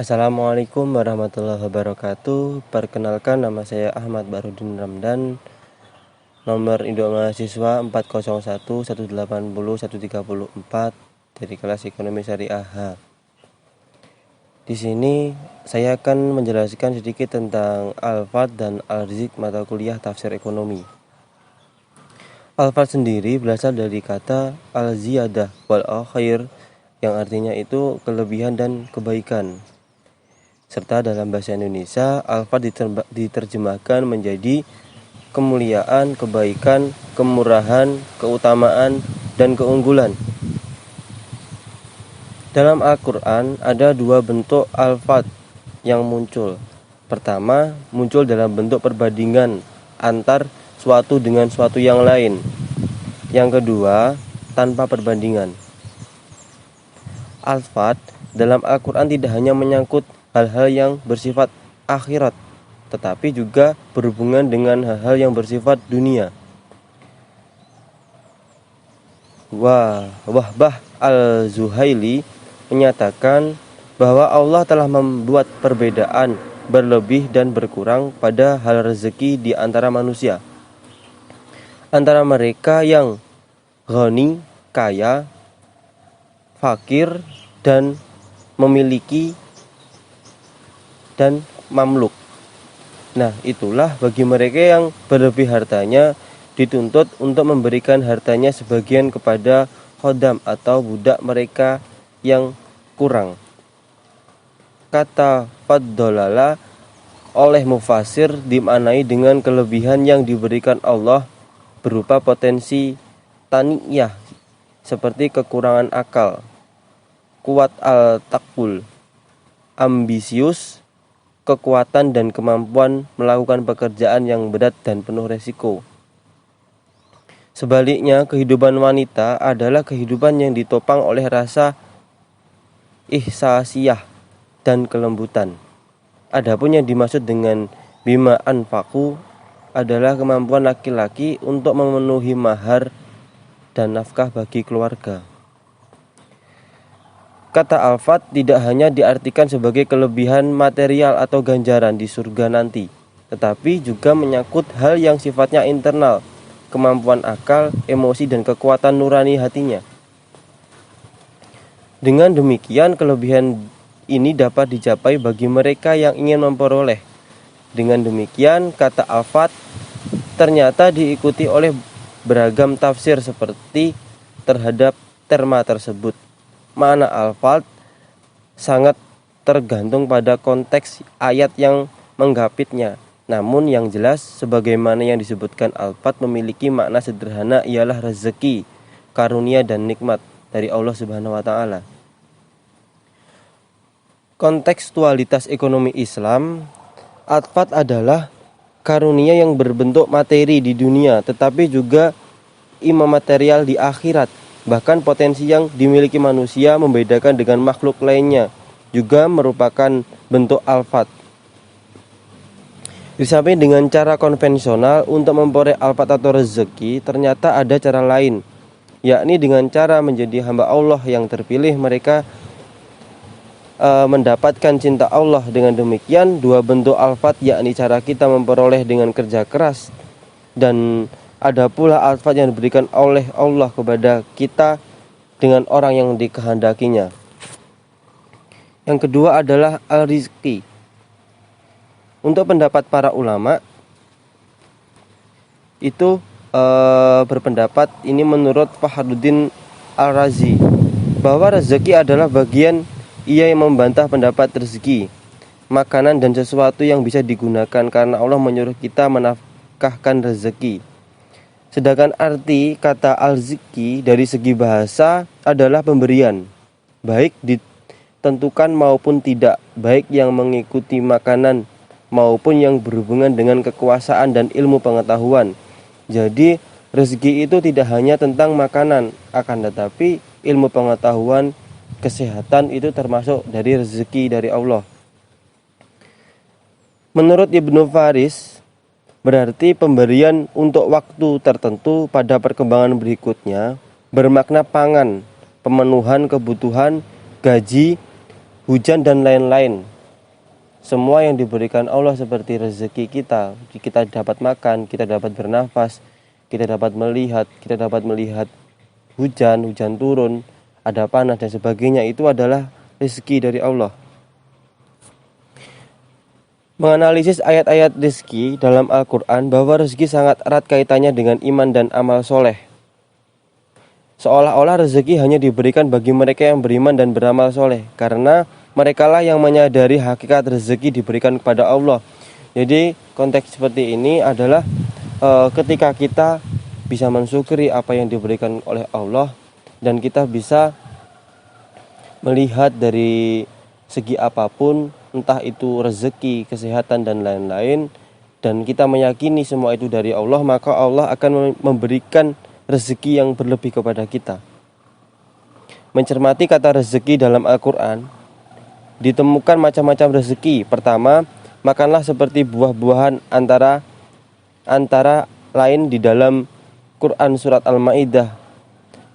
Assalamualaikum warahmatullahi wabarakatuh. Perkenalkan, nama saya Ahmad Barudin Ramdan. Nomor induk mahasiswa 401 180 134 dari kelas Ekonomi Syariah H. Di sini saya akan menjelaskan sedikit tentang Al-Fat dan Al-Rizq mata kuliah tafsir ekonomi. Al-Fat sendiri berasal dari kata al-ziyadah wal khair, yang artinya itu kelebihan dan kebaikan. Serta dalam bahasa Indonesia, Al-Fat diterjemahkan menjadi kemuliaan, kebaikan, kemurahan, keutamaan, dan keunggulan. Dalam Al-Quran ada dua bentuk Al-Fat yang muncul. Pertama, muncul dalam bentuk perbandingan antar suatu dengan suatu yang lain. Yang kedua, tanpa perbandingan. Al-Fat dalam Al-Quran tidak hanya menyangkut hal-hal yang bersifat akhirat, tetapi juga berhubungan dengan hal-hal yang bersifat dunia. Wahbah al-Zuhaili menyatakan bahwa Allah telah membuat perbedaan berlebih dan berkurang pada hal rezeki di antara manusia. Antara mereka yang ghani, kaya, fakir, dan memiliki dan mamluk. Nah, itulah bagi mereka yang berlebih hartanya dituntut untuk memberikan hartanya sebagian kepada khodam atau budak mereka yang kurang. Kata faddolala oleh mufasir dimaknai dengan kelebihan yang diberikan Allah berupa potensi taniyah seperti kekurangan akal, kuat al-takbul, ambisius, kekuatan dan kemampuan melakukan pekerjaan yang berat dan penuh resiko. Sebaliknya, kehidupan wanita adalah kehidupan yang ditopang oleh rasa ihsasiyah dan kelembutan. Adapun yang dimaksud dengan bima anfaqu adalah kemampuan laki-laki untuk memenuhi mahar dan nafkah bagi keluarga. Kata Al-Fat tidak hanya diartikan sebagai kelebihan material atau ganjaran di surga nanti, tetapi juga menyangkut hal yang sifatnya internal, kemampuan akal, emosi, dan kekuatan nurani hatinya. Dengan demikian, kelebihan ini dapat dicapai bagi mereka yang ingin memperoleh. Dengan demikian, kata Al-Fat ternyata diikuti oleh beragam tafsir seperti terhadap terma tersebut. Makna Al-Fat sangat tergantung pada konteks ayat yang menggapitnya. Namun yang jelas, sebagaimana yang disebutkan, Al-Fat memiliki makna sederhana, ialah rezeki, karunia, dan nikmat dari Allah Subhanahu wa Ta'ala. Kontekstualitas ekonomi Islam, Al-Fat adalah karunia yang berbentuk materi di dunia, tetapi juga imaterial di akhirat. Bahkan potensi yang dimiliki manusia membedakan dengan makhluk lainnya juga merupakan bentuk Al-Fat. Disamping dengan cara konvensional untuk memperoleh Al-Fat atau rezeki, ternyata ada cara lain, yakni dengan cara menjadi hamba Allah yang terpilih. Mereka mendapatkan cinta Allah. Dengan demikian, dua bentuk Al-Fat, yakni cara kita memperoleh dengan kerja keras, dan ada pula Al-Fat yang diberikan oleh Allah kepada kita dengan orang yang dikehendakinya. Yang kedua adalah Al-Rizqi. Untuk pendapat para ulama itu berpendapat ini menurut Fakhruddin Al-Razi, bahwa rezeki adalah bagian ia yang membantah pendapat rezeki, makanan dan sesuatu yang bisa digunakan karena Allah menyuruh kita menafkahkan rezeki. Sedangkan arti kata al-rizqi dari segi bahasa adalah pemberian, baik ditentukan maupun tidak, baik yang mengikuti makanan maupun yang berhubungan dengan kekuasaan dan ilmu pengetahuan. Jadi rezeki itu tidak hanya tentang makanan, akan tetapi ilmu pengetahuan, kesehatan itu termasuk dari rezeki dari Allah. Menurut Ibnu Faris, berarti pemberian untuk waktu tertentu pada perkembangan berikutnya bermakna pangan, pemenuhan kebutuhan, gaji, hujan dan lain-lain. Semua yang diberikan Allah seperti rezeki kita dapat makan, kita dapat bernafas, kita dapat melihat hujan turun, ada panas dan sebagainya, itu adalah rezeki dari Allah. Menganalisis ayat-ayat rezeki dalam Al-Quran, bahwa rezeki sangat erat kaitannya dengan iman dan amal soleh. Seolah-olah rezeki hanya diberikan bagi mereka yang beriman dan beramal soleh, karena merekalah yang menyadari hakikat rezeki diberikan kepada Allah. Jadi konteks seperti ini adalah ketika kita bisa mensyukuri apa yang diberikan oleh Allah, dan kita bisa melihat dari segi apapun, entah itu rezeki, kesehatan dan lain-lain, dan kita meyakini semua itu dari Allah, maka Allah akan memberikan rezeki yang berlebih kepada kita. Mencermati kata rezeki dalam Al-Quran, ditemukan macam-macam rezeki. Pertama, makanlah seperti buah-buahan antara lain di dalam Quran surat Al-Maidah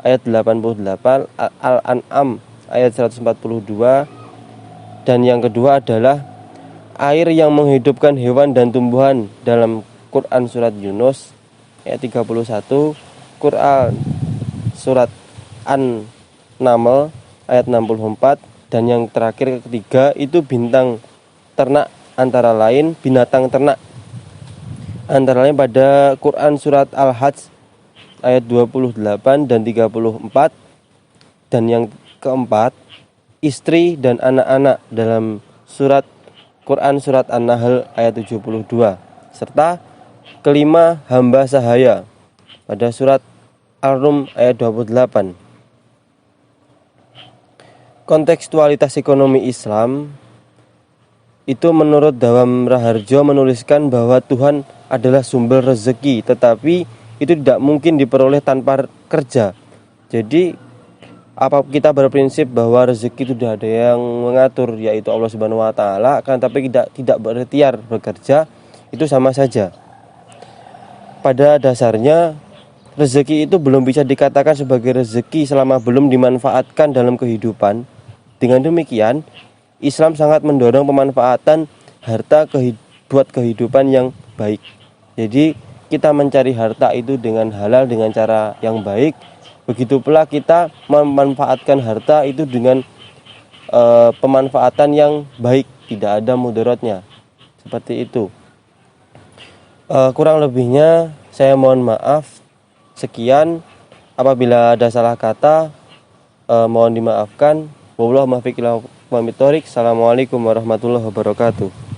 ayat 88, Al-An'am ayat 142. Dan yang kedua adalah air yang menghidupkan hewan dan tumbuhan dalam Quran surat Yunus ayat 31, Quran surat An-Naml ayat 64. Dan yang terakhir ketiga itu bintang ternak binatang ternak antara lain pada Quran surat Al-Hajj ayat 28 dan 34. Dan yang keempat, istri dan anak-anak dalam Quran surat An-Nahl ayat 72. Serta kelima, hamba sahaya pada surat Al-Rum ayat 28. Kontekstualitas ekonomi Islam itu menurut Dawam Raharjo menuliskan bahwa Tuhan adalah sumber rezeki, tetapi itu tidak mungkin diperoleh tanpa kerja. Jadi kita berprinsip bahwa rezeki itu tidak ada yang mengatur, yaitu Allah Subhanahu wa taala, kan, tapi tidak berikhtiar bekerja, itu sama saja. Pada dasarnya rezeki itu belum bisa dikatakan sebagai rezeki selama belum dimanfaatkan dalam kehidupan. Dengan demikian, Islam sangat mendorong pemanfaatan harta buat kehidupan yang baik. Jadi kita mencari harta itu dengan halal, dengan cara yang baik. Begitu pula kita memanfaatkan harta itu dengan pemanfaatan yang baik, tidak ada mudaratnya. Seperti itu. Kurang lebihnya saya mohon maaf. Sekian, apabila ada salah kata mohon dimaafkan. Wallahualam. Assalamualaikum warahmatullahi wabarakatuh.